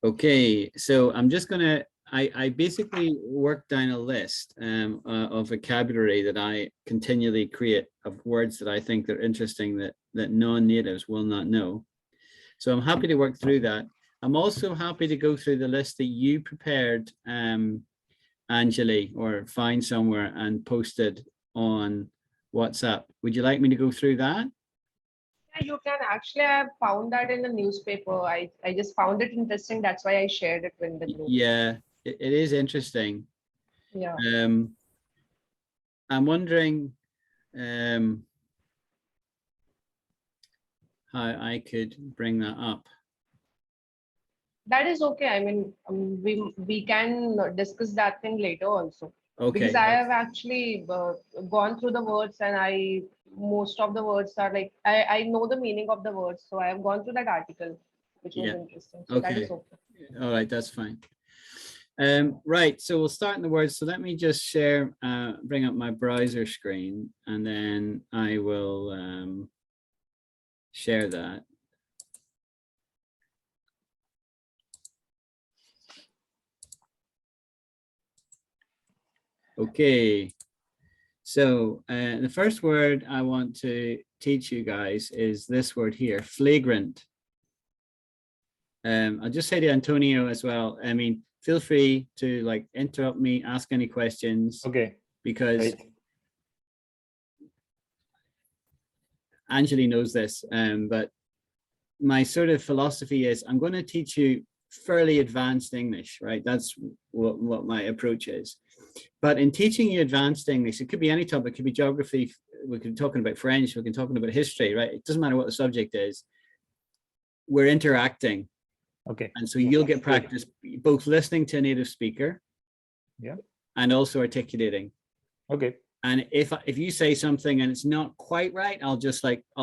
Okay, so I'm just gonna, I basically worked down a list of vocabulary that I continually create of words that I think they're interesting that non-natives will not know. So I'm happy to work through that. I'm also happy to go through the list that you prepared, Anjali, or find somewhere and posted on WhatsApp. Would you like me to go through that? Yeah, you can. Actually, I have found that in the newspaper. I just found it interesting. That's why I shared it with the group. Yeah, it is interesting. Yeah. I'm wondering how I could bring that up. That is okay. I mean, we can discuss that thing later also. Okay. Because I have actually gone through the words, and most of the words are like, I know the meaning of the words. So I have gone through that article, which was interesting. So that is okay. All right, that's fine. Right, so we'll start in the words. So let me just share, bring up my browser screen, and then I will share that. Okay, so the first word I want to teach you guys is this word here, flagrant. I'll just say to Antonio as well, I mean, feel free to like interrupt me, ask any questions. Okay. Because Anjali knows this, but my sort of philosophy is I'm going to teach you fairly advanced English, right? That's what my approach is. But in teaching you advanced English, it could be any topic, it could be geography, we could be talking about French, we can be talking about history, right? It doesn't matter what the subject is. We're interacting. Okay. And so you'll get practice both listening to a native speaker, and also articulating. Okay. And if you say something and it's not quite right, I'll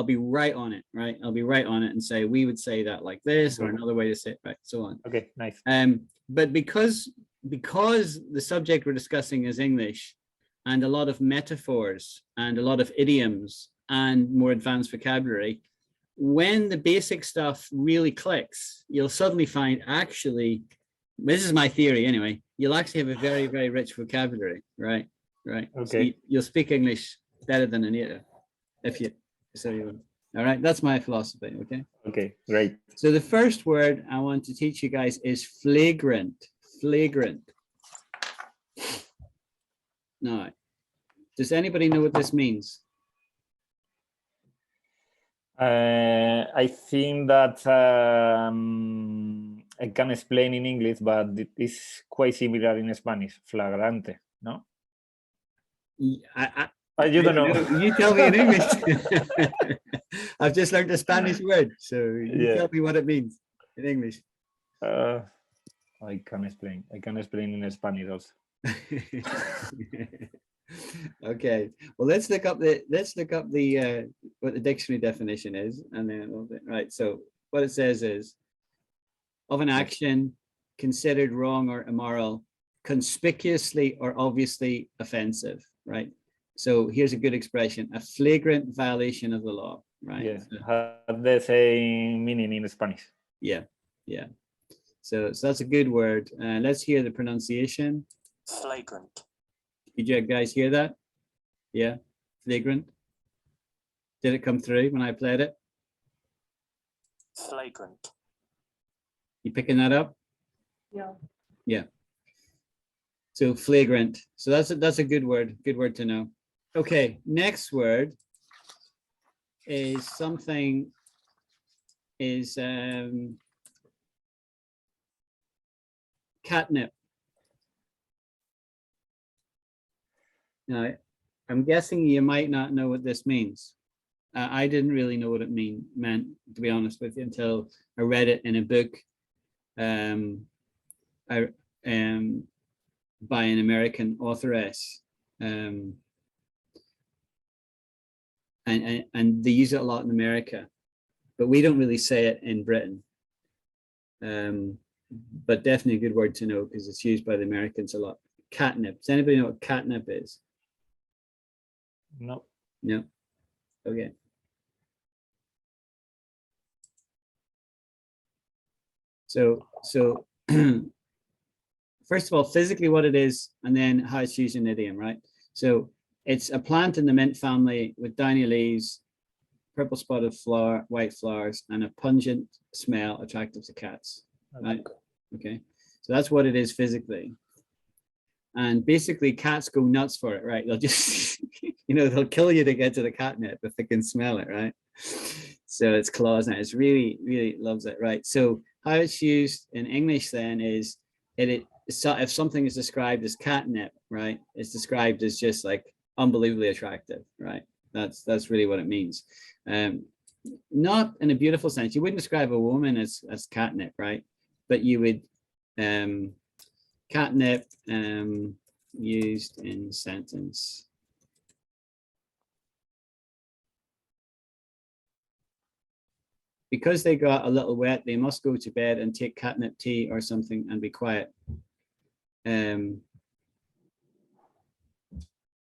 be right on it, right? I'll be right on it and say, we would say that like this, or another way to say it, right? So on. Okay, nice. But because the subject we're discussing is English, and a lot of metaphors and a lot of idioms and more advanced vocabulary, when the basic stuff really clicks, you'll suddenly find, actually, this is my theory anyway, you'll actually have a very, very rich vocabulary, right? Right. Okay. So you'll speak English better than a native all right, that's my philosophy. Okay. Okay, great. So the first word I want to teach you guys is flagrant. Flagrant. Now, does anybody know what this means? I think that I can explain in English, but it is quite similar in Spanish. Flagrante, no? You don't know. You tell me in English. I've just learned a Spanish word, so you tell me what it means in English. I can explain. I can explain in Spanish also. Okay. Well, let's look up the what the dictionary definition is, and then right. So what it says is, of an action considered wrong or immoral, conspicuously or obviously offensive, right? So here's a good expression: a flagrant violation of the law, right? Yes, have the same meaning in Spanish. Yeah. So that's a good word. Let's hear the pronunciation. Flagrant. Did you guys hear that? Yeah, flagrant. Did it come through when I played it? Flagrant. You picking that up? Yeah. So flagrant. So that's a good word. Good word to know. Okay, next word is catnip. Now, I'm guessing you might not know what this means. I didn't really know what it meant, to be honest with you, until I read it in a book by an American authoress. And they use it a lot in America, but we don't really say it in Britain. But definitely a good word to know because it's used by the Americans a lot. Catnip. Does anybody know what catnip is? No. No. Okay. So first of all, physically what it is, and then how it's used in idiom, right? So it's a plant in the mint family with downy leaves, purple spotted flower, white flowers, and a pungent smell attractive to cats, right? Okay, so that's what it is physically. And basically cats go nuts for it, right? They'll just, they'll kill you to get to the catnip if they can smell it, right? So it's claws now. It's really, really loves it, right? So how it's used in English then is if something is described as catnip, right? It's described as just like unbelievably attractive, right? That's really what it means. Not in a beautiful sense. You wouldn't describe a woman as catnip, right? But you would catnip used in sentence. Because they got a little wet, they must go to bed and take catnip tea or something and be quiet. The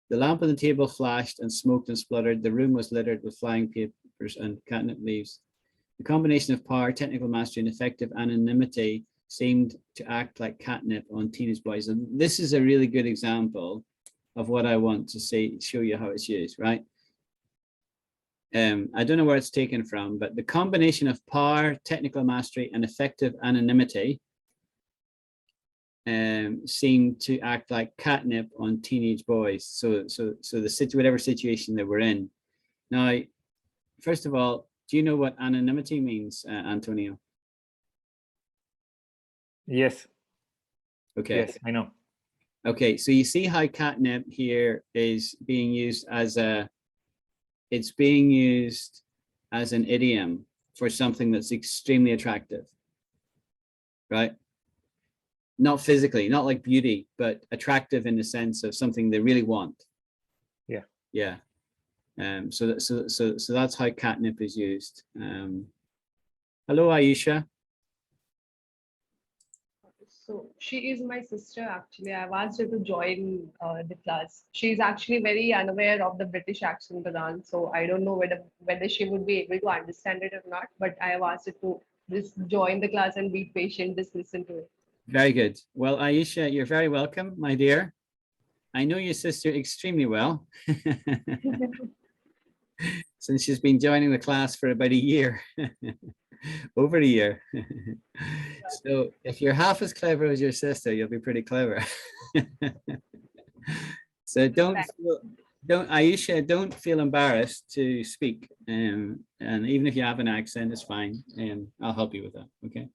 lamp on the table flashed and smoked and spluttered. The room was littered with flying papers and catnip leaves. The combination of power, technical mastery, and effective anonymity seemed to act like catnip on teenage boys. And this is a really good example of what I want to show you how it's used, right? I don't know where it's taken from, but the combination of power, technical mastery, and effective anonymity seemed to act like catnip on teenage boys. So whatever situation they were in. Now, first of all, do you know what anonymity means, Antonio? Yes. Okay. Yes, I know. Okay, so you see how catnip here is being used as it's being used as an idiom for something that's extremely attractive, right? Not physically, not like beauty, but attractive in the sense of something they really want. Yeah. Yeah. So that's how catnip is used. Hello, Aisha. So she is my sister, actually. I've asked her to join the class. She's actually very unaware of the British accent around, so I don't know whether she would be able to understand it or not, but I have asked her to just join the class and be patient, just listen to it. Very good. Well, Aisha, you're very welcome, my dear. I know your sister extremely well. Since she's been joining the class for about a year. Over a year. So if you're half as clever as your sister, you'll be pretty clever. So Aisha, don't feel embarrassed to speak. And even if you have an accent, it's fine. I'll help you with that. Okay.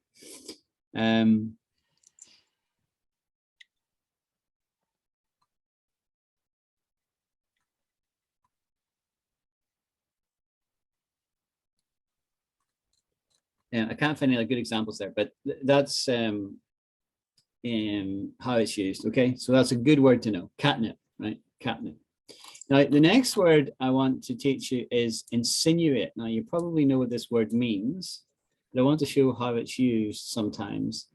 Yeah, I can't find any good examples there, but that's how it's used. Okay, so that's a good word to know. Catnip, right? Catnip. Now, the next word I want to teach you is insinuate. Now, you probably know what this word means, but I want to show how it's used sometimes.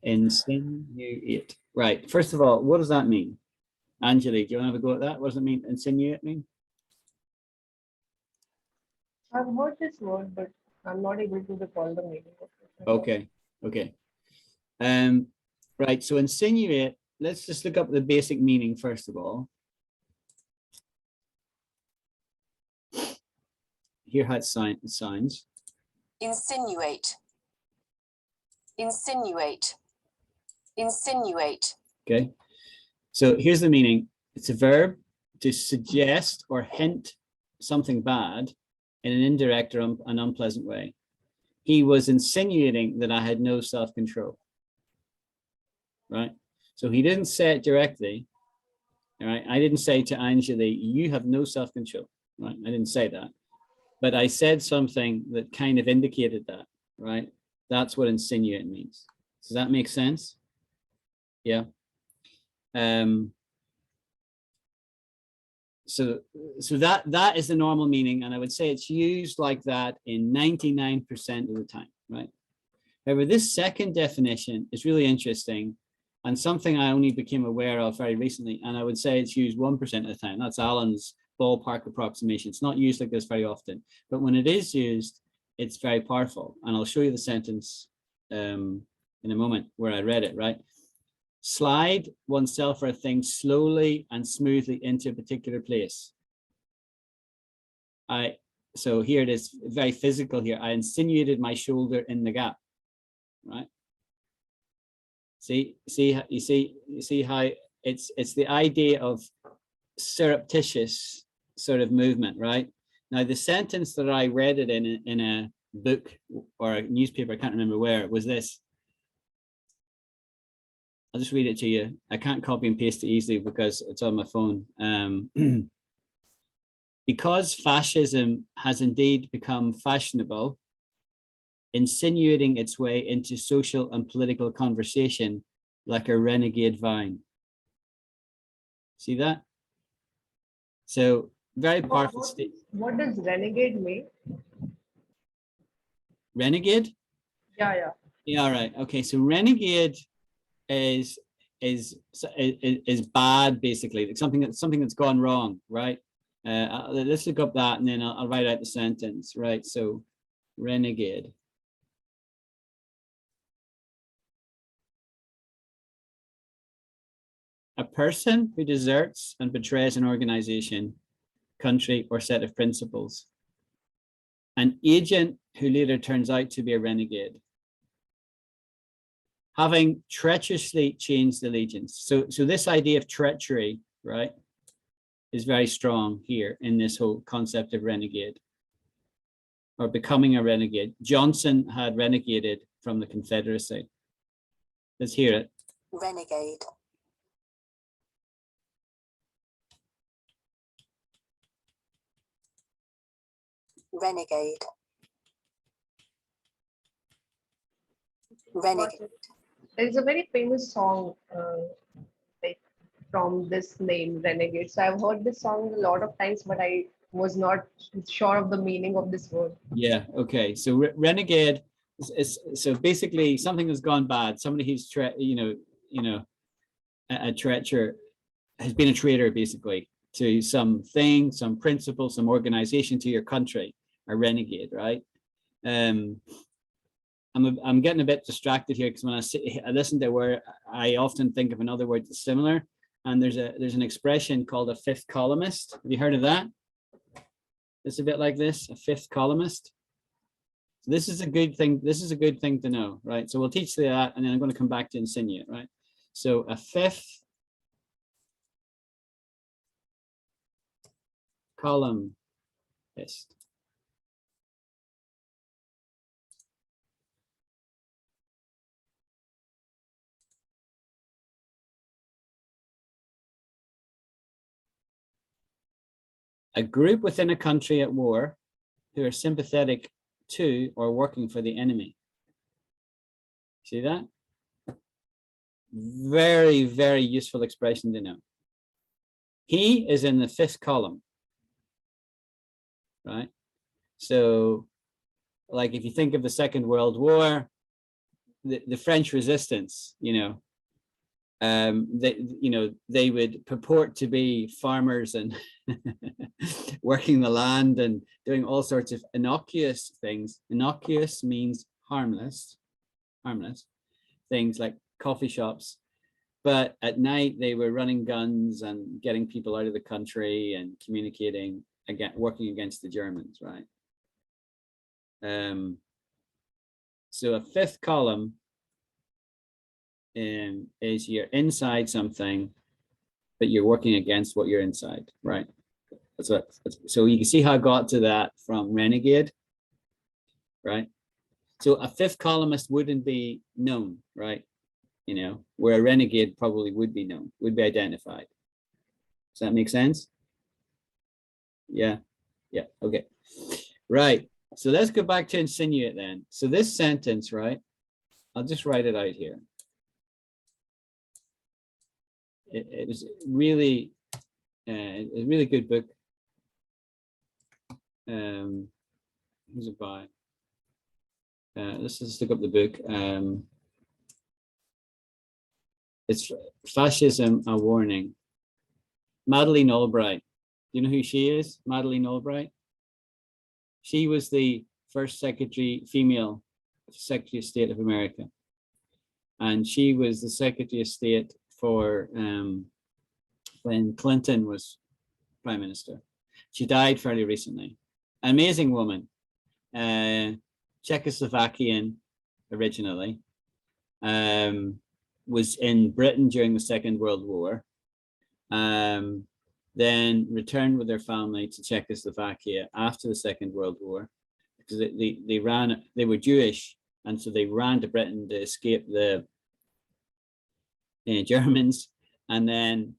Insinuate. Right. First of all, what does that mean? Angelique, do you want to have a go at that? What does it mean? Insinuate mean? I've heard this word, but I'm not able to recall the meaning of it. Okay. Okay. Right. So insinuate. Let's just look up the basic meaning first of all. Hear how it sounds. Insinuate. Insinuate. Insinuate. Okay. So here's the meaning. It's a verb to suggest or hint something bad in an indirect or an unpleasant way. He was insinuating that I had no self-control. Right? So he didn't say it directly. All right. I didn't say to Angela, you have no self-control. Right? I didn't say that. But I said something that kind of indicated that, right? That's what insinuate means. Does that make sense? Yeah. So that is the normal meaning, and I would say it's used like that in 99% of the time, right? However, this second definition is really interesting and something I only became aware of very recently, and I would say it's used 1% of the time. That's Alan's ballpark approximation. It's not used like this very often, but when it is used, it's very powerful. And I'll show you the sentence in a moment where I read it, right? Slide oneself or a thing slowly and smoothly into a particular place. So here it is, very physical here. I insinuated my shoulder in the gap, right? You see how it's the idea of surreptitious sort of movement, right? Now the sentence that I read it in a book or a newspaper, I can't remember where, was this. I'll just read it to you. I can't copy and paste it easily because it's on my phone. Because fascism has indeed become fashionable, insinuating its way into social and political conversation like a renegade vine. See that? So very powerful state. What does renegade mean? Renegade? Yeah. Yeah, all right. Okay, so renegade is bad, basically. Like something that's gone wrong, right? Let's look up that and then I'll write out the sentence, right? So renegade. A person who deserts and betrays an organization, country, or set of principles. An agent who later turns out to be a renegade. Having treacherously changed allegiance. So this idea of treachery, right, is very strong here in this whole concept of renegade or becoming a renegade. Johnson had renegaded from the Confederacy. Let's hear it. Renegade. Renegade. Renegade. There's a very famous song like from this name, Renegade. So I've heard this song a lot of times, but I was not sure of the meaning of this word. Yeah, okay. So renegade is so basically something has gone bad. Somebody who's a treacher has been a traitor basically to something, some principle, some organization, to your country, a renegade, right? I'm getting a bit distracted here because when I listen to where I often think of another word that's similar, and there's an expression called a fifth columnist. Have you heard of that? It's a bit like this, a fifth columnist. So this is a good thing. This is a good thing to know, right? So we'll teach that, and then I'm going to come back to insinuate, right? So a fifth columnist. A group within a country at war who are sympathetic to or working for the enemy. See that? Very, very useful expression to know. He is in the fifth column, right? So, like if you think of the Second World War, the French resistance, they would purport to be farmers and working the land and doing all sorts of innocuous things. Innocuous means harmless things like coffee shops. But at night they were running guns and getting people out of the country and communicating, again, working against the Germans, right? So a fifth column is you're inside something, but you're working against what you're inside, right? So you can see how I got to that from renegade, right? So a fifth columnist wouldn't be known, right? Where a renegade probably would be known, would be identified. Does that make sense? Yeah, okay. Right, so let's go back to insinuate then. So this sentence, right? I'll just write it out here. It was really a really good book. Who's it by? Let's just look up the book. It's Fascism, a Warning. Madeleine Albright. Do you know who she is? Madeleine Albright. She was the first female Secretary of State of America. And she was the Secretary of State for when Clinton was Prime Minister. She died fairly recently. Amazing woman, Czechoslovakian originally, was in Britain during the Second World War, then returned with their family to Czechoslovakia after the Second World War, because they were Jewish, and so they ran to Britain to escape the Germans. And then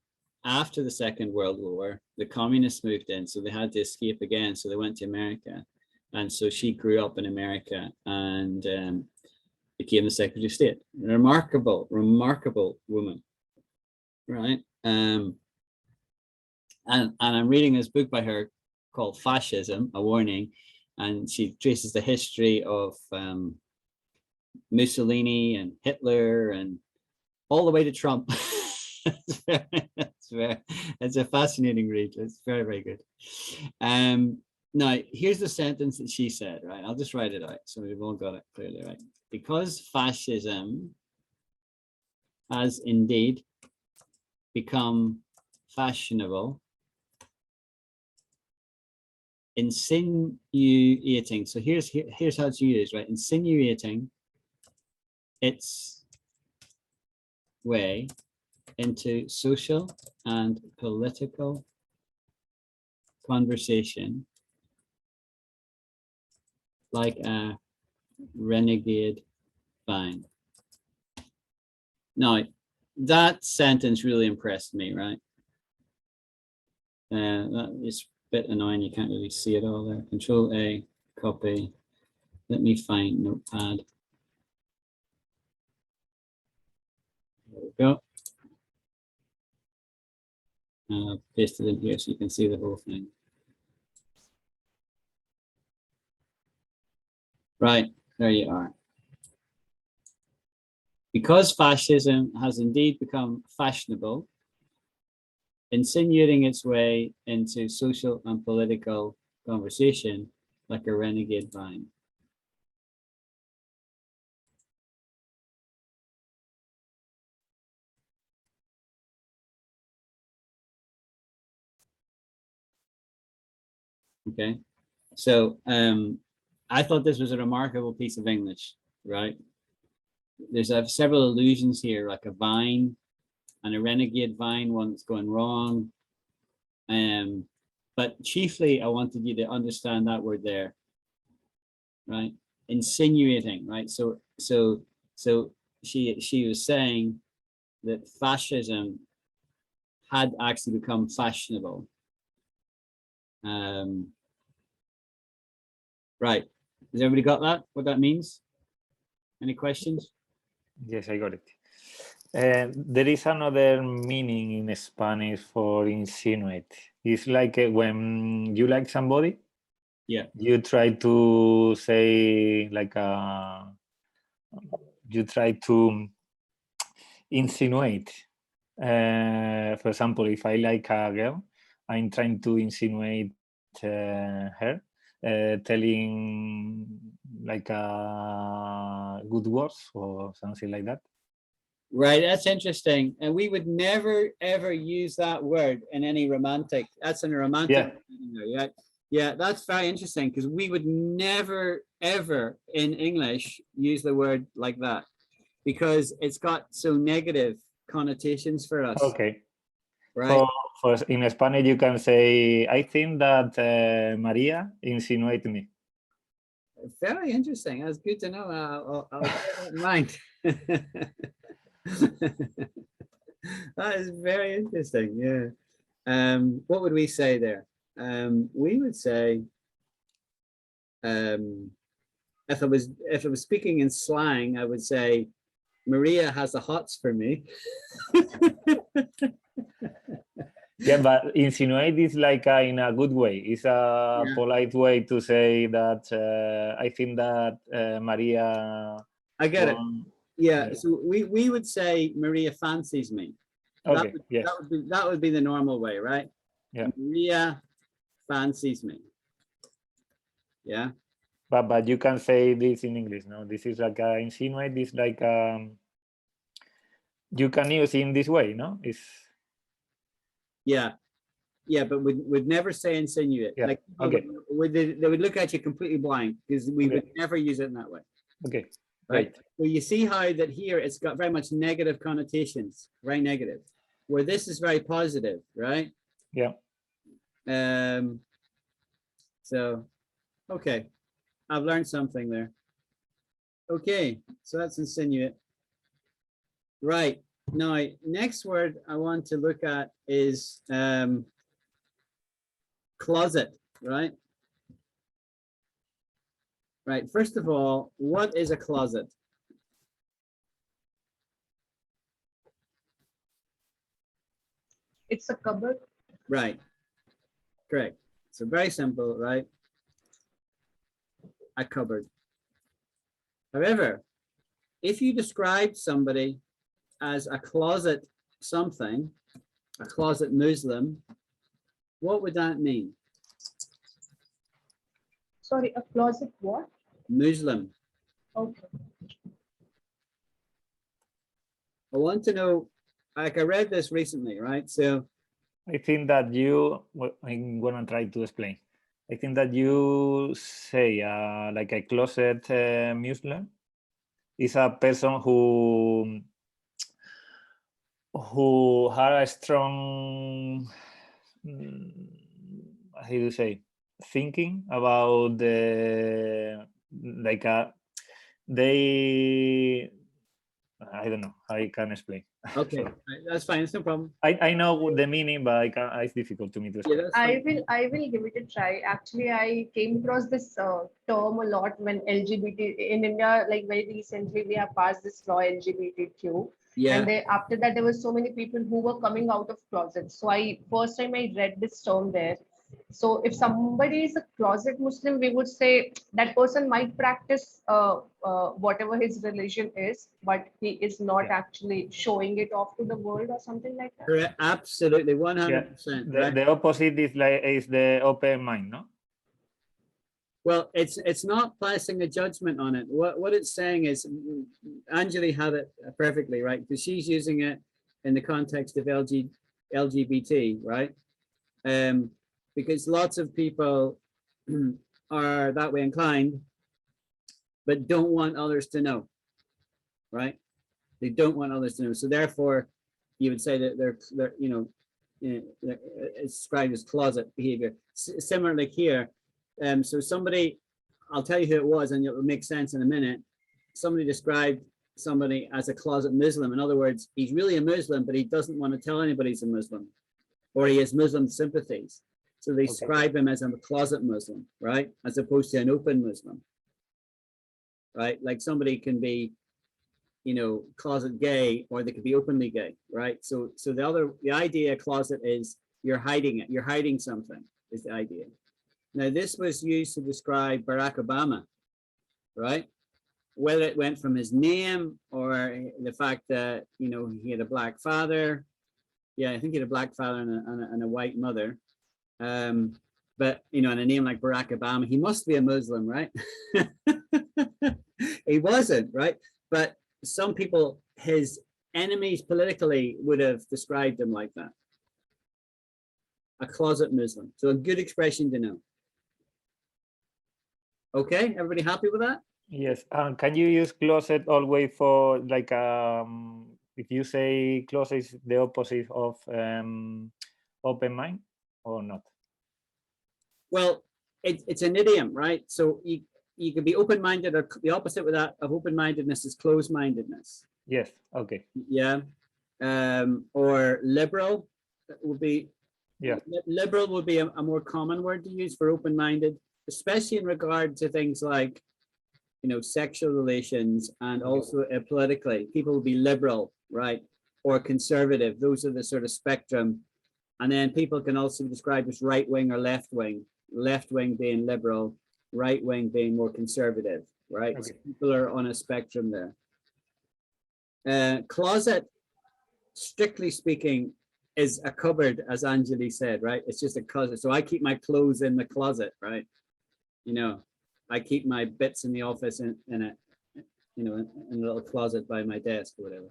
after the Second World War, the communists moved in, so they had to escape again. So they went to America. And so she grew up in America and became the Secretary of State. Remarkable, remarkable woman, right? And I'm reading this book by her called Fascism, A Warning, and she traces the history of Mussolini and Hitler and all the way to Trump. It's a fascinating read. It's very, very good. Now, here's the sentence that she said, right? I'll just write it out so we've all got it clearly, right? Because fascism has indeed become fashionable, insinuating. So here's how it's used, right? Insinuating its way into social and political conversation like a renegade vine. Now, that sentence really impressed me, right? That is a bit annoying. You can't really see it all there. Control A, copy. Let me find Notepad. There we go. I'll paste it in here so you can see the whole thing. Right, there you are. Because fascism has indeed become fashionable, insinuating its way into social and political conversation like a renegade vine. Okay, so I thought this was a remarkable piece of English, right? There's several allusions here, like a vine and a renegade vine, one that's going wrong. But chiefly, I wanted you to understand that word there, right? Insinuating, right? So she was saying that fascism had actually become fashionable. Right. Has everybody got that? What that means? Any questions? Yes, I got it. There is another meaning in Spanish for insinuate. It's like when you like somebody, yeah, you try to say like you try to insinuate. For example, if I like a girl, I'm trying to insinuate her, telling like good words or something like that. Right, that's interesting. And we would never ever use that word in any romantic. That's in a romantic. Yeah, yeah, that's very interesting because we would never ever in English use the word like that because it's got so negative connotations for us. Okay. Right. For in Spanish, you can say, I think that Maria insinuated me. Very interesting. That's good to know. I'll bear that in mind. That is very interesting. Yeah. What would we say there? We would say, if I was speaking in slang, I would say, Maria has the hots for me. Yeah, but insinuate is like in a good way. It's a polite way to say that I think that Maria. I get it. Yeah. So we would say Maria fancies me. Okay. That would be the normal way, right? Yeah. Maria fancies me. Yeah. But you can say this in English. No, this is like insinuate. This like you can use in this way. No, it's Yeah, but would never say insinuate. Yeah, Like okay. they would look at you completely blind because we Okay. would never use it in that way. okay. Right. Right. So you see how that here it's got very much negative connotations, very negative, where this is very positive, right? Yeah. So okay, I've learned something there. Okay, so that's insinuate. Right. Now, next word I want to look at is closet, right? Right. First of all, what is a closet? It's a cupboard. Right. Correct. So very simple, right? A cupboard. However, if you describe somebody as a closet something, a closet Muslim, what would that mean? Sorry, a closet what? Muslim. Okay. I want to know, like I read this recently, right? So I think that I'm gonna try to explain. I think that you say like a closet Muslim is a person who had a strong, how do you say, thinking about the like I don't know how I can explain. okay, So, that's fine. It's no problem. I know the meaning, but it's difficult to me to explain. Yeah, that's fine. I will give it a try. Actually, I came across this term a lot when LGBT in India, like very recently, we have passed this law LGBTQ. Yeah. And after that, there were so many people who were coming out of closets. So first time I read this term there. So if somebody is a closet Muslim, we would say that person might practice whatever his religion is, but he is not actually showing it off to the world or something like that. Correct. Absolutely, 100%. Right? The opposite is the open mind, no? Well, it's not placing a judgment on it. What it's saying is, Anjali had it perfectly, right? Because she's using it in the context of LGBT, right? Because lots of people are that way inclined, but don't want others to know, right? They don't want others to know. So therefore, you would say that they're it's described as closet behavior. Similarly here, so somebody, I'll tell you who it was, and it will make sense in a minute. Somebody described somebody as a closet Muslim. In other words, he's really a Muslim, but he doesn't want to tell anybody he's a Muslim, or he has Muslim sympathies. So they describe him as a closet Muslim, right? As opposed to an open Muslim, right? Like somebody can be, closet gay, or they could be openly gay, right? So the idea of closet is you're hiding it. You're hiding something is the idea. Now, this was used to describe Barack Obama, right? Whether it went from his name or the fact that, he had a black father. Yeah, I think he had a black father and a white mother. But, and a name like Barack Obama, he must be a Muslim, right? He wasn't, right? But some people, his enemies politically, would have described him like that. A closet Muslim. So a good expression to know. Okay, everybody happy with that? Yes. Can you use closet always for like if you say closet is the opposite of open mind or not? Well, it's an idiom, right? So you can be open-minded, or the opposite with that of open-mindedness is closed-mindedness. Yes. Okay. Yeah. Or liberal would be. Yeah. Liberal would be a more common word to use for open-minded, especially in regard to things like, sexual relations, and also politically. People will be liberal, right? Or conservative. Those are the sort of spectrum. And then people can also be described as right-wing or left-wing. Left-wing being liberal, right-wing being more conservative, right? Okay. So people are on a spectrum there. Closet, strictly speaking, is a cupboard, as Anjali said, right? It's just a closet. So I keep my clothes in the closet, right? I keep my bits in the office in a, you know, in a little closet by my desk or whatever.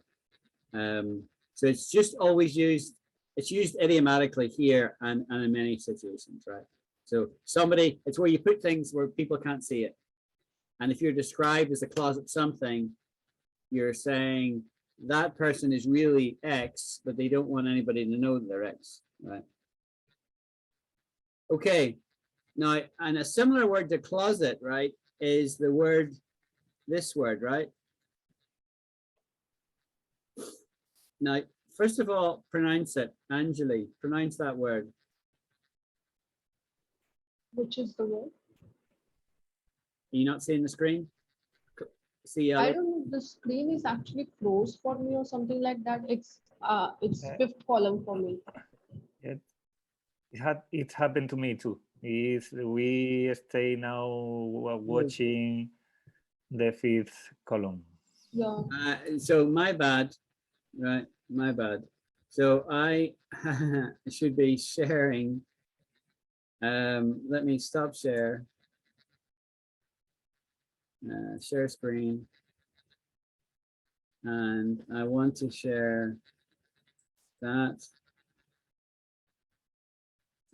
So it's just always used, it's used idiomatically here and in many situations, right? So somebody, it's where you put things where people can't see it. And if you're described as a closet something, you're saying that person is really X, but they don't want anybody to know that they're X, right? Okay, now, and a similar word to closet, right, is the word, this word, right? Now, first of all, pronounce it. Anjali, pronounce that word. Which is the word? Are you not seeing the screen? See, I don't know. The screen is actually closed for me or something like that. It's fifth column for me. It happened to me too. We stay now watching the fifth column. Yeah. So my bad, right? My bad. So I should be sharing. Let me stop share. Share screen. And I want to share that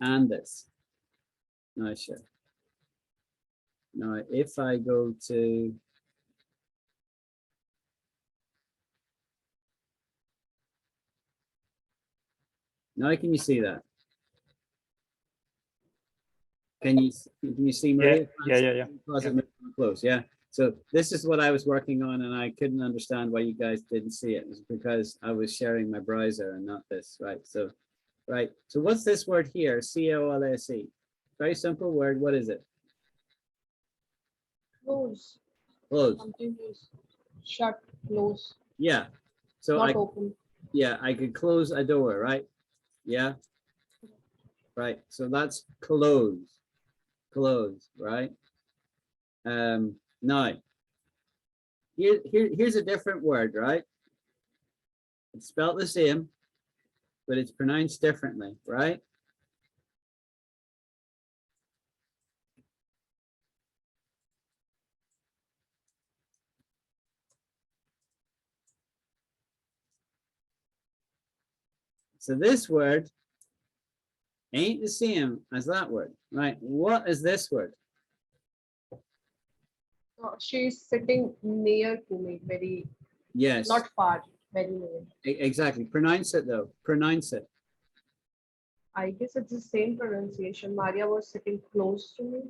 and this. Now share. Now, if I go to now, can you see that? Can you see Maria? Yeah. Close, yeah. So this is what I was working on, and I couldn't understand why you guys didn't see it. It's because I was sharing my browser and not this, right? So, right. So what's this word here? C-O-L-S-E. Very simple word. What is it? Close. Close. Something is shut, close. Yeah. So not open. Yeah, I could close a door, right? Yeah. Right. So that's close. Close, right? Now, here's a different word, right? It's spelled the same, but it's pronounced differently, right? So this word ain't the same as that word, right? What is this word? She's sitting near to me, very, Yes. not far, very near. Exactly. Pronounce it though. Pronounce it. I guess it's the same pronunciation. Maria was sitting close to me.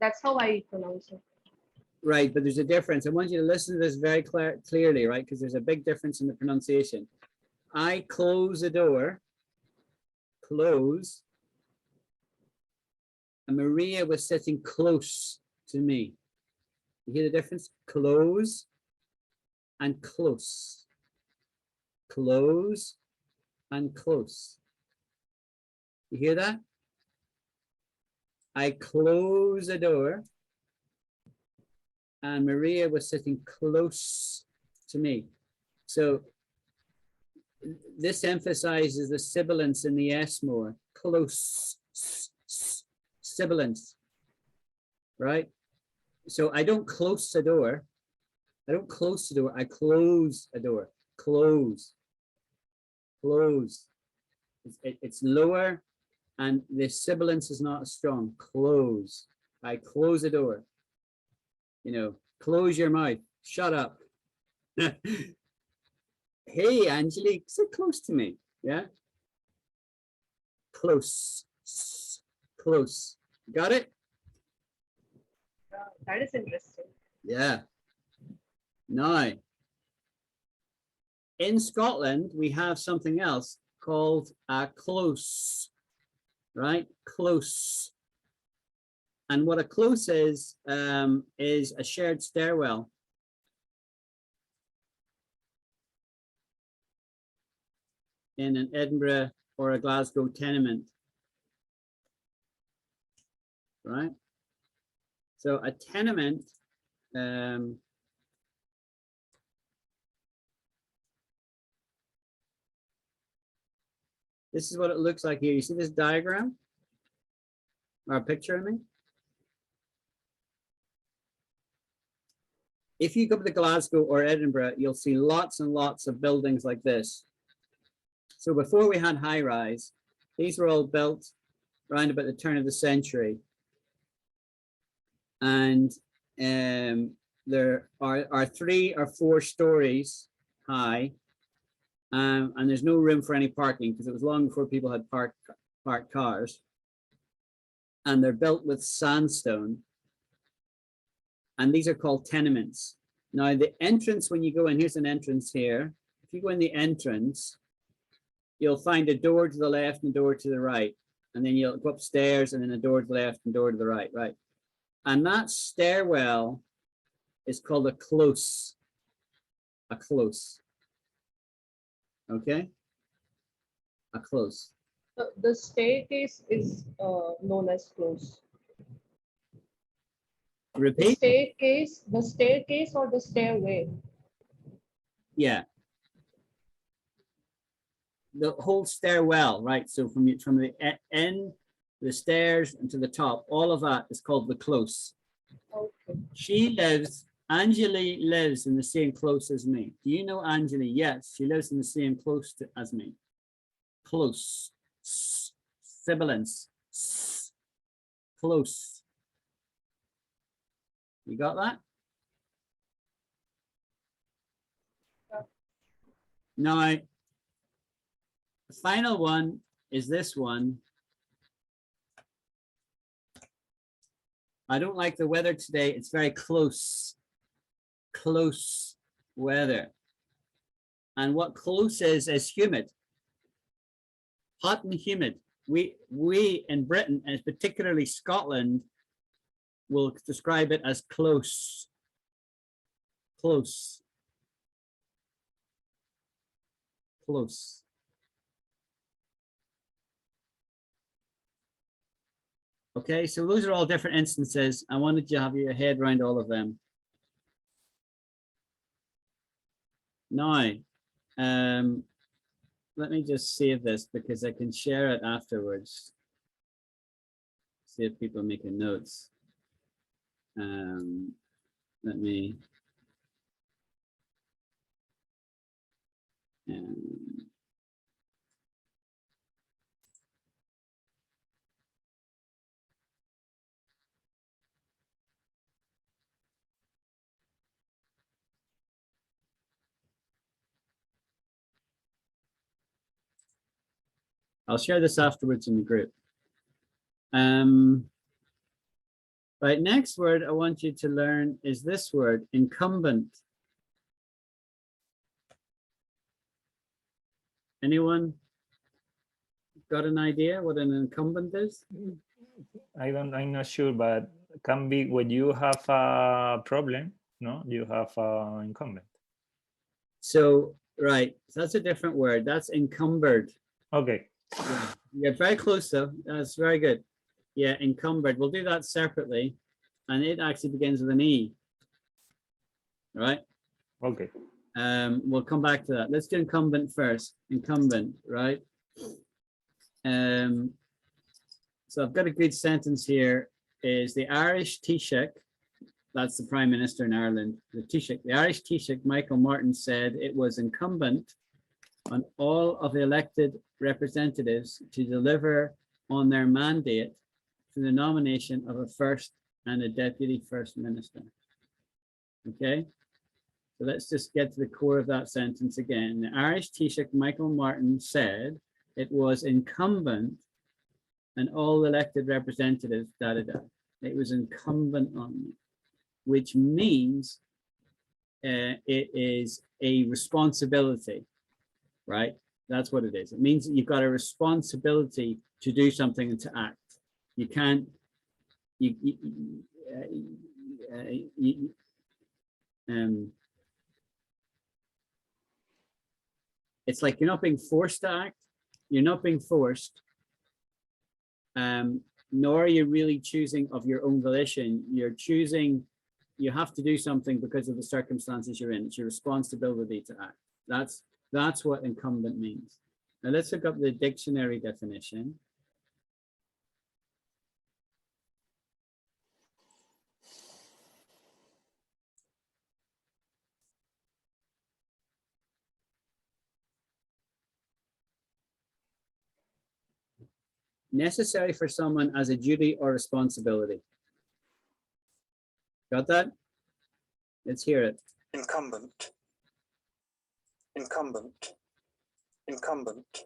That's how I pronounce it. Right, but there's a difference. I want you to listen to this very clearly, right? Because there's a big difference in the pronunciation. I close the door, close, and Maria was sitting close to me. You hear the difference? Close and close. Close and close. You hear that? I close the door and Maria was sitting close to me. So this emphasizes the sibilance in the S more. Close, sibilance, right? So I don't close the door. I don't close the door. I close a door. Close. Close. It's lower and the sibilance is not as strong. Close. I close the door. You know, close your mouth. Shut up. Hey, Angelique, sit close to me. Yeah. Close. Close. Got it? That is interesting. Yeah. Now, in Scotland, we have something else called a close, right? Close. And what a close is a shared stairwell. In an Edinburgh or a Glasgow tenement, right? So a tenement, this is what it looks like here. You see this diagram or a picture of me? if you go to Glasgow or Edinburgh, you'll see lots and lots of buildings like this. So before we had high rise, these were all built around about the turn of the century. And there are 3 or 4 stories high. And there's no room for any parking because it was long before people had parked cars. And they're built with sandstone. And these are called tenements. Now the entrance, when you go in, here's an entrance here. If you go in the entrance, you'll find a door to the left and a door to the right. And then you'll go upstairs and then a door to the left and door to the right, right? And that stairwell is called a close. A close. Okay? A close. The staircase is known as close. Repeat? The staircase or the stairway? Yeah. The whole stairwell, right? So from the end, the stairs, and to the top, all of that is called the close. Okay. Anjali lives in the same close as me. Do you know Anjali? Yes, she lives in the same close as me. Close. Sibilance. Close. You got that? Yeah. Now, the final one is this one. I don't like the weather today. It's very close. Close weather. And what close is humid. Hot and humid. We in Britain, and particularly Scotland, will describe it as close. Close. Close. Okay, so those are all different instances. I wanted you to have your head around all of them. Now, let me just save this because I can share it afterwards. See if people are making notes. Let me. I'll share this afterwards in the group. Right, next word I want you to learn is this word, incumbent. Anyone got an idea what an incumbent is? I'm not sure, but can be when you have a problem, no? You have an incumbent. So, right, so that's a different word. That's encumbered. Okay. Yeah, you're very close though. That's very good. Yeah, encumbered. We'll do that separately. And it actually begins with an E. All right. Okay. We'll come back to that. Let's do incumbent first. Incumbent, right? So I've got a good sentence here. Is the Irish Taoiseach, that's the Prime Minister in Ireland, the Irish Taoiseach, Michael Martin, said it was incumbent on all of the elected representatives to deliver on their mandate for the nomination of a first and a deputy first minister. Okay, so let's just get to the core of that sentence again. The Irish Taoiseach, Michael Martin, said it was incumbent on all elected representatives, it was incumbent on me, which means it is a responsibility, right? That's what it is. It means that you've got a responsibility to do something and to act. You can't, it's like you're not being forced to act. You're not being forced, nor are you really choosing of your own volition. You're choosing, you have to do something because of the circumstances you're in. It's your responsibility to act. That's what incumbent means. Now let's look up the dictionary definition. necessary for someone as a duty or responsibility. Got that? Let's hear it. Incumbent. Incumbent. Incumbent.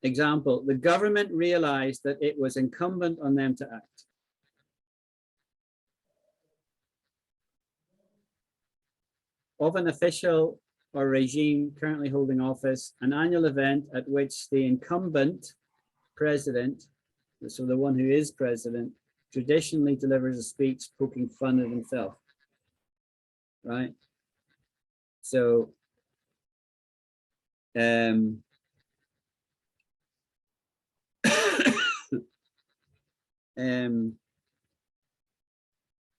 Example, the government realized that it was incumbent on them to act. Of an official or regime currently holding office, an annual event at which the incumbent president, so the one who is president, traditionally delivers a speech poking fun at himself, right? So,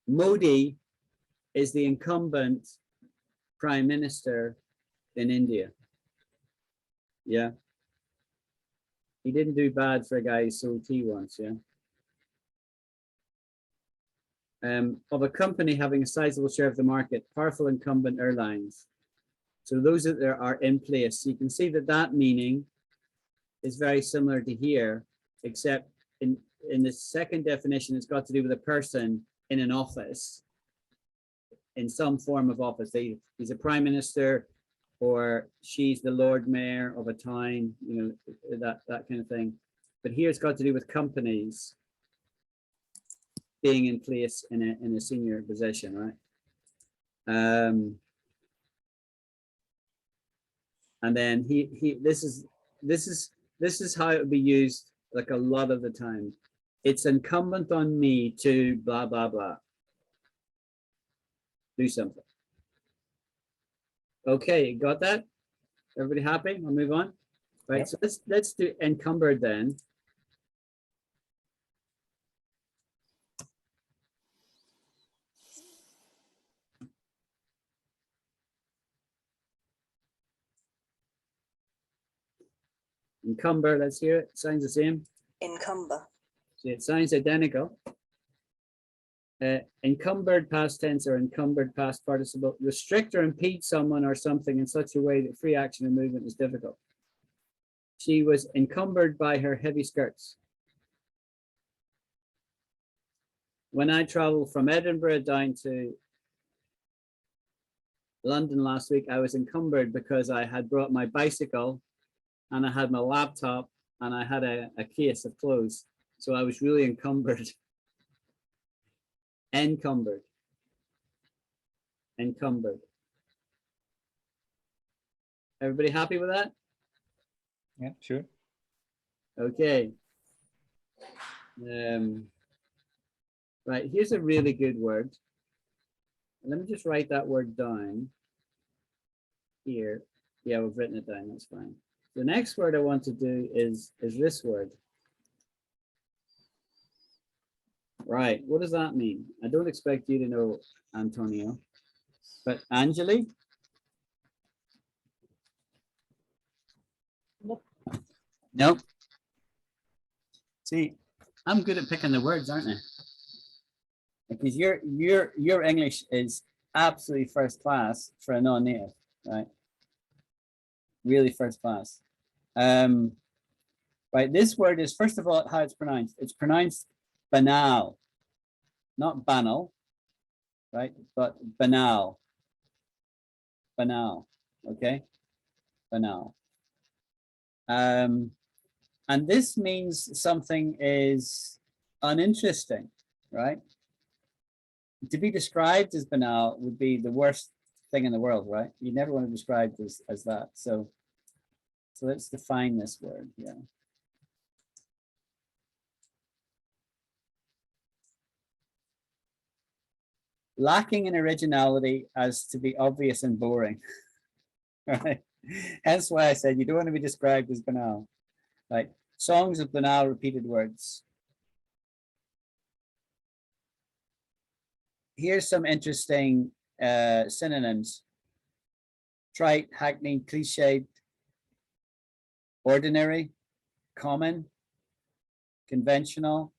Modi is the incumbent prime minister in India. Yeah. He didn't do bad for a guy who sold tea once, yeah. Of a company having a sizable share of the market, powerful incumbent airlines. So those that there are in place. You can see that that meaning is very similar to here, except in the second definition, it's got to do with a person in an office, in some form of office. He's a prime minister, or she's the Lord Mayor of a town, you know, that kind of thing. But here it's got to do with companies being in place in a senior position, right? And then this is how it would be used like a lot of the time. It's incumbent on me to blah blah blah. Do something. Okay, got that? Everybody happy? I'll move on. Right, yep. So let's do encumbered then. Encumber, let's hear it. Sounds the same. Encumber. See, it sounds identical. Encumbered past tense or encumbered past participle. Restrict or impede someone or something in such a way that free action and movement is difficult. She was encumbered by her heavy skirts. When I traveled from Edinburgh down to London last week, I was encumbered because I had brought my bicycle and I had my laptop and I had a case of clothes. So I was really encumbered. Encumbered. Encumbered. Everybody happy with that? Yeah, sure. Okay. Right, here's a really good word. Let me just write that word down here. Yeah, we've written it down, that's fine. The next word I want to do is this word. Right, what does that mean? I don't expect you to know, Antonio, but Anjali? Nope. Nope. See, I'm good at picking the words, aren't I? Because your English is absolutely first class for a non-native, right? Really first class. Right, this word is, first of all, how it's pronounced. It's pronounced banal, not banal, right? But banal, banal, okay? Banal. And this means something is uninteresting, right? To be described as banal would be the worst thing in the world, right? You never want to be described as that. So let's define this word, yeah. Lacking in originality as to be obvious and boring, right? Hence why I said you don't want to be described as banal, right? Songs of banal repeated words. Here's some interesting synonyms. Trite, hackneyed, cliched, ordinary, common, conventional.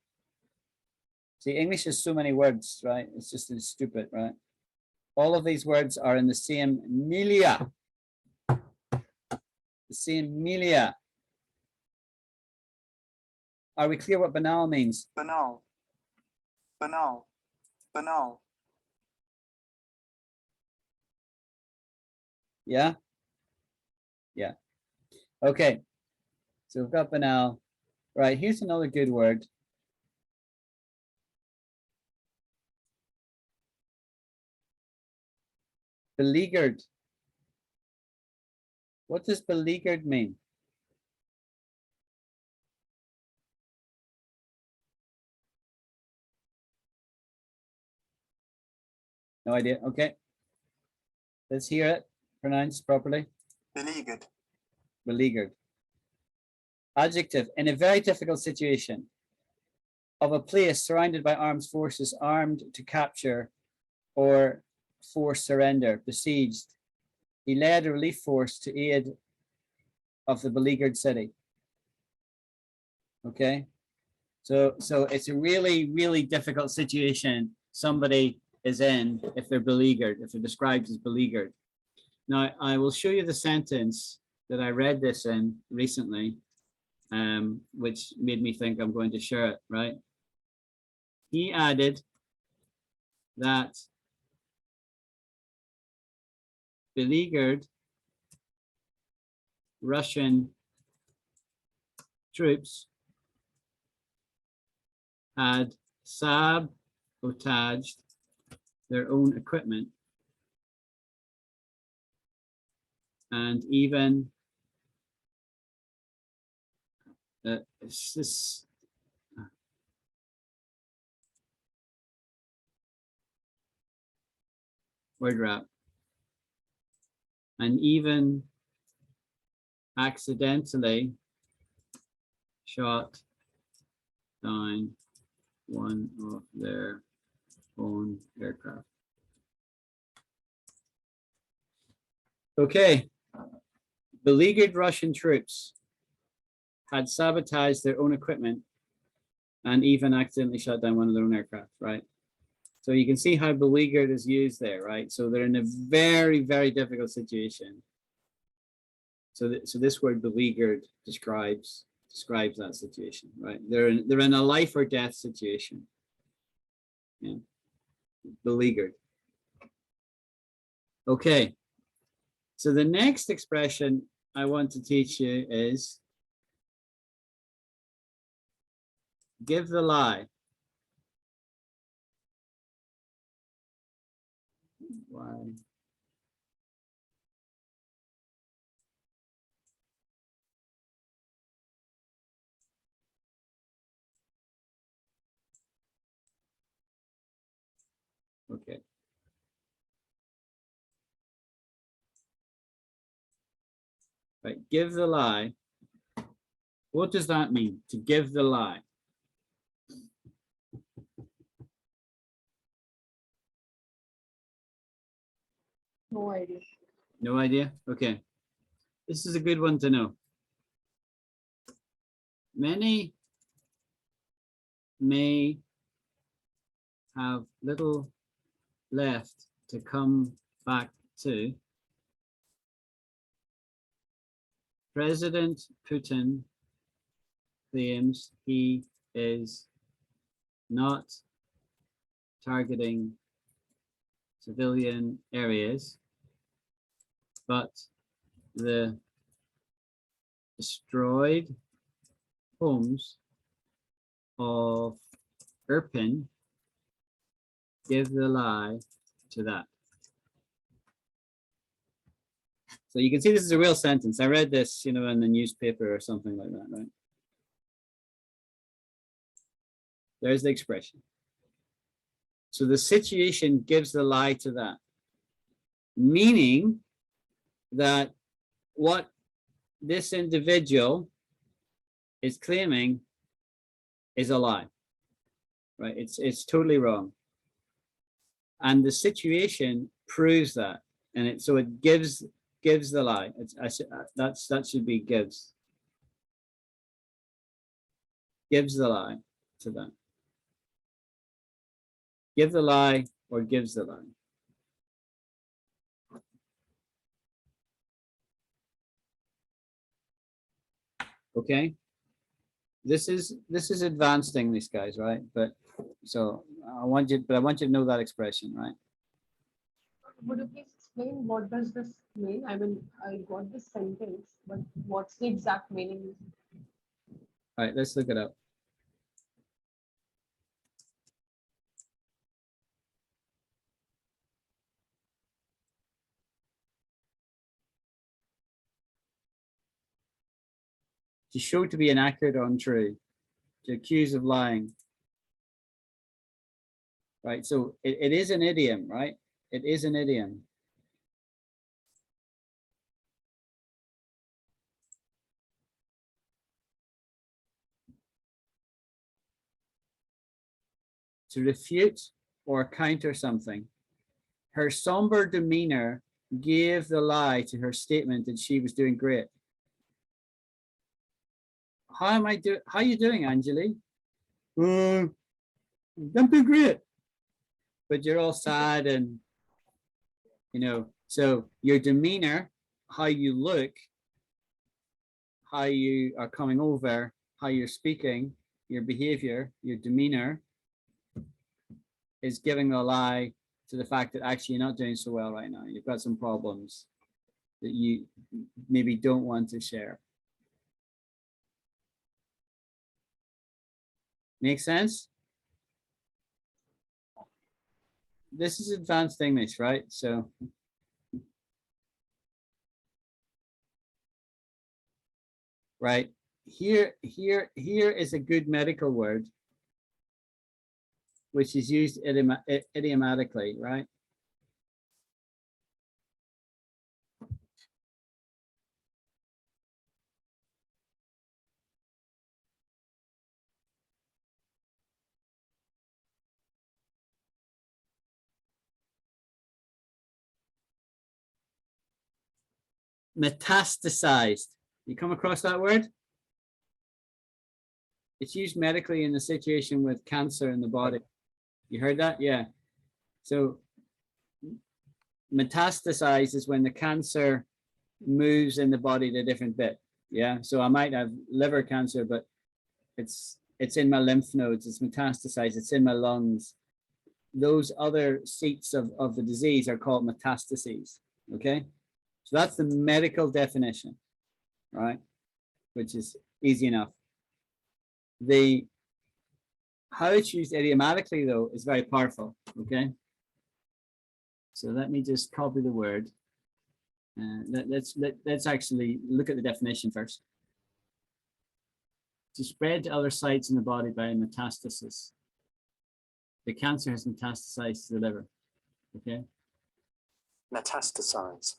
See, English has so many words, right? It's just stupid, right? All of these words are in the same milieu. The same milieu. Are we clear what banal means? banal, banal, banal, Yeah. Yeah. Okay. So we've got banal. Right. Here's another good word. Beleaguered. What does beleaguered mean? No idea. Okay. Let's hear it pronounced properly. beleaguered, Beleaguered. Adjective, in a very difficult situation of a place surrounded by armed forces, armed to capture or force surrender, besieged. He led a relief force to aid of the beleaguered city. Okay. So it's a really, really difficult situation somebody is in if they're beleaguered, if they're described as beleaguered. Now, I will show you the sentence that I read this in recently, which made me think I'm going to share it, right? He added that beleaguered Russian troops had sabotaged their own equipment and even word wrap, and even accidentally shot down one of their own aircraft. Okay, beleaguered Russian troops had sabotaged their own equipment and even accidentally shot down one of their own aircraft, right? So you can see how beleaguered is used there, right? So they're in a very, very difficult situation. So this word beleaguered describes that situation, right? They're in a life or death situation. Yeah, beleaguered. Okay. So the next expression I want to teach you is give the lie. Why? Okay. Right, give the lie. What does that mean, to give the lie? No idea. No idea? Okay. This is a good one to know. Many may have little left to come back to. President Putin claims he is not targeting civilian areas, but the destroyed homes of Irpin give the lie to that. So you can see this is a real sentence. I read this, in the newspaper or something like that, right? There's the expression. So the situation gives the lie to that, meaning that what this individual is claiming is a lie, right? It's totally wrong. And the situation proves that, and so it gives the lie. That should be gives the lie to that. Give the lie or gives the lie. Okay. This is advanced English, guys, right? But so I want you to know that expression, right? Would you please explain what does this mean? I mean, I got this sentence, but what's the exact meaning? All right, let's look it up. To show to be inaccurate or untrue, to accuse of lying. Right, so it is an idiom, right? It is an idiom. To refute or counter something. Her somber demeanor gave the lie to her statement that she was doing great. How are you doing, Anjali? I'm doing great. But you're all sad and, you know, so your demeanor, how you look, how you are coming over, how you're speaking, your behavior, your demeanor is giving a lie to the fact that actually you're not doing so well right now. You've got some problems that you maybe don't want to share. Make sense? This is advanced English, right? So right here is a good medical word which is used idiomatically, right? Metastasized. You come across that word? It's used medically in the situation with cancer in the body. You heard that? Yeah. So metastasized is when the cancer moves in the body to a different bit. Yeah. So I might have liver cancer, but it's in my lymph nodes. It's metastasized. It's in my lungs. Those other seats of the disease are called metastases. Okay. So that's the medical definition, right? Which is easy enough. How it's used idiomatically though is very powerful. Okay. So let me just copy the word. Let's actually look at the definition first. To spread to other sites in the body by metastasis. The cancer has metastasized to the liver. Okay. Metastasize.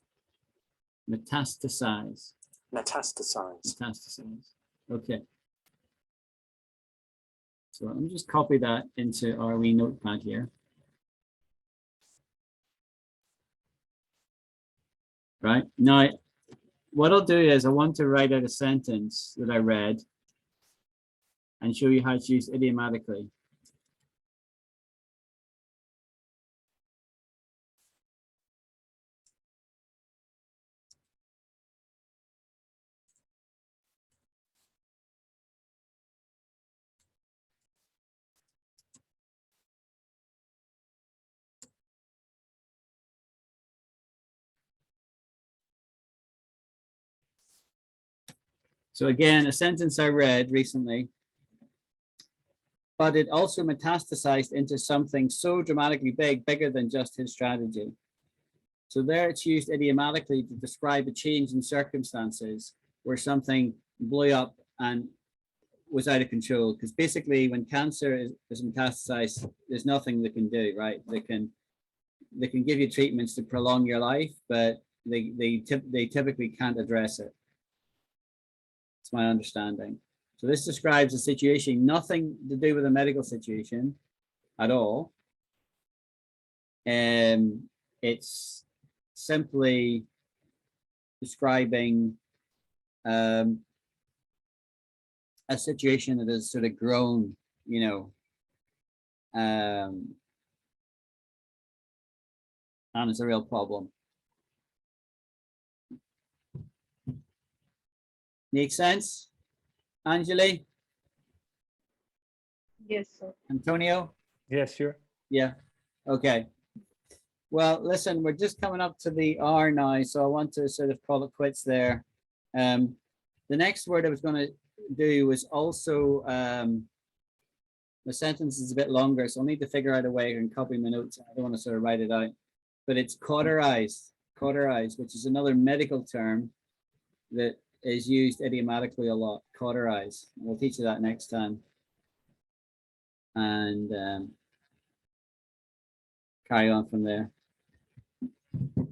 Metastasize. Metastasize. Metastasize. Okay. So let me just copy that into our wee notepad here. Right now, what I'll do is I want to write out a sentence that I read and show you how it's used idiomatically. So again, a sentence I read recently, but it also metastasized into something so dramatically big, bigger than just his strategy. So there it's used idiomatically to describe a change in circumstances where something blew up and was out of control. Because basically when cancer is metastasized, there's nothing they can do, right? They can give you treatments to prolong your life, but they typically can't address it. It's my understanding. So this describes a situation, nothing to do with a medical situation at all. It's simply describing a situation that has sort of grown, you know, and it's a real problem. Make sense, Anjali? Yes, sir. Antonio? Yes, sure. Yeah. Okay. Well, listen, we're just coming up to the hour now, so I want to sort of call it quits there. The next word I was going to do was also the sentence is a bit longer, so I'll need to figure out a way I can copy my notes. I don't want to sort of write it out, but it's cauterized, which is another medical term that is used idiomatically a lot. Cauterize. We'll teach you that next time. And carry on from there.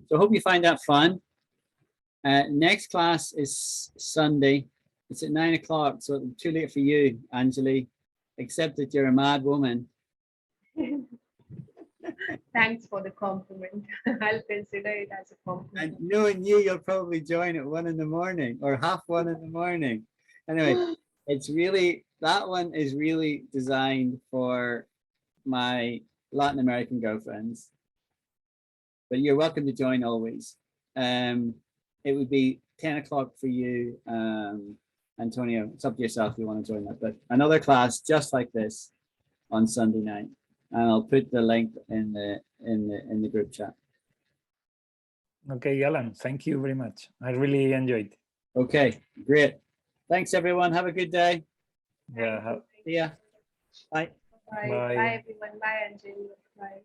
So I hope you find that fun. Next class is Sunday. It's at 9 o'clock, so it's too late for you, Anjali, except that you're a mad woman. Thanks for the compliment. I'll consider it as a compliment. And knowing you, you'll probably join at 1 in the morning or 1:30 in the morning. Anyway, it's really, that one is really designed for my Latin American girlfriends, but you're welcome to join always. It would be 10 o'clock for you, Antonio. It's up to yourself if you want to join that, but another class just like this on Sunday night, and I'll put the link in the group chat. Okay, Alan, thank you very much. I really enjoyed. Okay, great. Thanks everyone. Have a good day. Yeah. See ya. Bye. Bye. Bye. Bye, everyone. Bye, Anjali. Bye.